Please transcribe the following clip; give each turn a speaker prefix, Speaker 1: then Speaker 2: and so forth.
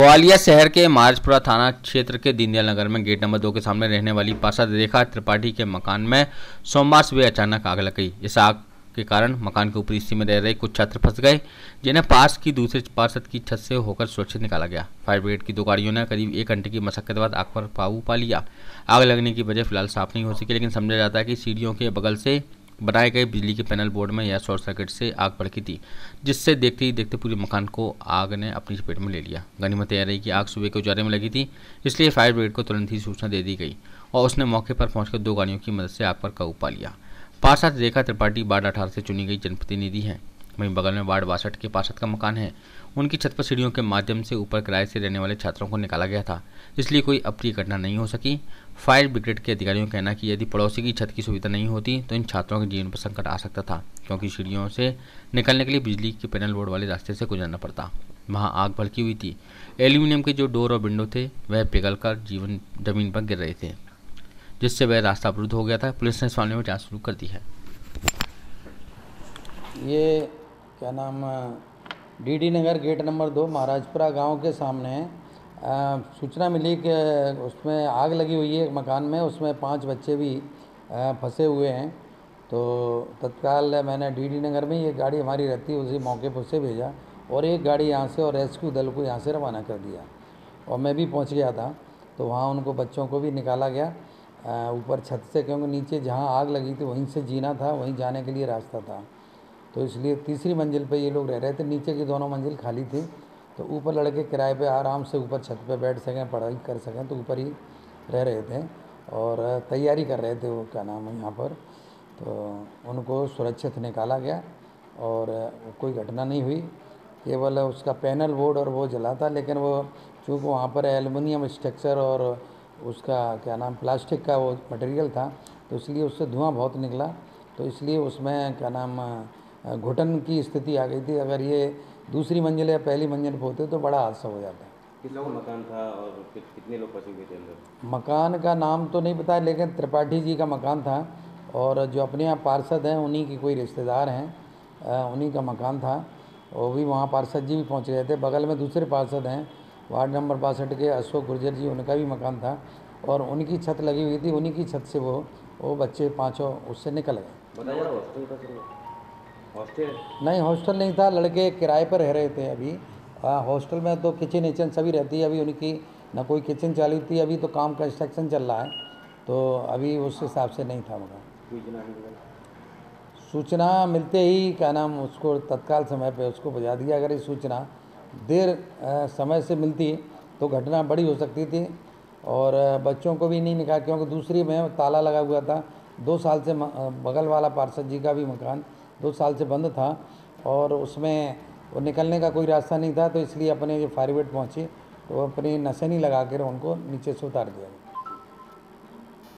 Speaker 1: ग्वालियर शहर के महाराजपुरा थाना क्षेत्र के दीनदयाल नगर में गेट नंबर 2 के सामने रहने वाली पार्षद रेखा त्रिपाठी के मकान में सोमवार सुबह अचानक आग लग गई। इस आग के कारण मकान के ऊपरी हिस्से में रह रहे कुछ छात्र फंस गए, जिन्हें पास की दूसरे पार्षद की छत से होकर सुरक्षित निकाला गया। फायर ब्रिगेड की 2 गाड़ियों ने करीब 1 घंटे की मशक्कत के बाद आग पर काबू पा लिया। आग लगने की वजह फिलहाल साफ नहीं हो सकी, लेकिन समझा जाता है कि सीढ़ियों के बगल से बनाए गए बिजली के पैनल बोर्ड में यह शॉर्ट सर्किट से आग भड़की थी, जिससे देखते ही देखते पूरे मकान को आग ने अपनी चपेट में ले लिया। गनीमत यह रही कि आग सुबह के उजाले में लगी थी, इसलिए फायर ब्रिगेड को तुरंत ही सूचना दे दी गई और उसने मौके पर पहुंचकर 2 गाड़ियों की मदद से आग पर काबू पा लिया। पार्षद रेखा त्रिपाठी वार्ड 18 से चुनी गई जनप्रतिनिधि हैं। वहीं बगल में वार्ड 62 के पार्षद का मकान है। उनकी छत पर सीढ़ियों के माध्यम से ऊपर किराए से रहने वाले छात्रों को निकाला गया था, इसलिए कोई अप्रिय घटना नहीं हो सकी। फायर ब्रिगेड के अधिकारियों का कहना है कि यदि पड़ोसी की छत की सुविधा नहीं होती तो इन छात्रों के जीवन पर संकट आ सकता था, क्योंकि सीढ़ियों से निकलने के लिए बिजली के पैनल बोर्ड वाले रास्ते से गुजरना पड़ता। वहां आग भड़की हुई थी। एल्यूमिनियम के जो डोर और विंडो थे वह पिघलकर जमीन पर गिर रहे थे, जिससे वह रास्ता अवरुद्ध हो गया था। पुलिस ने इस मामले में जांच शुरू कर दी है।
Speaker 2: ये क्या नाम डीडी नगर गेट नंबर 2 महाराजपुरा गांव के सामने सूचना मिली कि उसमें आग लगी हुई है एक मकान में। उसमें 5 बच्चे भी फंसे हुए हैं। तो तत्काल मैंने डीडी नगर में ये गाड़ी हमारी रहती है उसी मौके पर उसे भेजा और एक गाड़ी यहाँ से और रेस्क्यू दल को यहाँ से रवाना कर दिया और मैं भी पहुँच गया था। तो वहाँ उनको बच्चों को भी निकाला गया ऊपर छत से, क्योंकि नीचे जहाँ आग लगी थी वहीं से जीना था, वहीं जाने के लिए रास्ता था। तो इसलिए तीसरी मंजिल पे ये लोग रह रहे थे। नीचे की दोनों मंजिल खाली थी, तो ऊपर लड़के किराए पे आराम से ऊपर छत पे बैठ सकें, पढ़ाई कर सकें, तो ऊपर ही रह रहे थे और तैयारी कर रहे थे वो क्या नाम है यहाँ पर। तो उनको सुरक्षित निकाला गया और कोई घटना नहीं हुई। केवल उसका पैनल बोर्ड और वो जला था, लेकिन वो चूँकि वहाँ पर एल्युमिनियम स्ट्रक्चर और उसका क्या नाम प्लास्टिक का वो मटेरियल था, तो इसलिए उससे धुआं बहुत निकला। तो इसलिए उसमें क्या नाम घुटन की स्थिति आ गई थी। अगर ये दूसरी मंजिल या पहली मंजिल पर होते तो बड़ा हादसा हो जाता।
Speaker 3: किसका मकान था और कितने लोग फंसे हुए थे अंदर?
Speaker 2: मकान का नाम तो नहीं पता, लेकिन त्रिपाठी जी का मकान था और जो अपने यहाँ पार्षद हैं उन्हीं के कोई रिश्तेदार हैं, उन्हीं का मकान था। वो भी वहाँ पार्षद जी भी पहुँच गए थे। बगल में दूसरे पार्षद हैं वार्ड नंबर 62 के अशोक गुर्जर जी, उनका भी मकान था और उनकी छत लगी हुई थी। उन्हीं की छत से वो बच्चे 5 उससे निकल गए।
Speaker 3: हॉस्टल
Speaker 2: नहीं, हॉस्टल नहीं था, लड़के किराए पर रह रहे थे अभी। हॉस्टल में तो किचन विचन सभी रहती है। अभी उनकी ना कोई किचन चालू थी, अभी तो काम कंस्ट्रक्शन चल रहा है, तो अभी उस हिसाब से नहीं था मकान। सूचना मिलते ही क्या नाम उसको तत्काल समय पे उसको बुझा दिया। अगर ये सूचना देर समय से मिलती तो घटना बड़ी हो सकती थी और बच्चों को भी नहीं निकाला, क्योंकि दूसरी में ताला लगा हुआ था। 2 साल से बगल वाला पार्षद जी का भी मकान 2 साल से बंद था और उसमें वो निकलने का कोई रास्ता नहीं था। तो इसलिए अपने जो फायर ब्रिगेड पहुँची तो अपनी नसेनी लगा कर उनको नीचे से उतार दिया।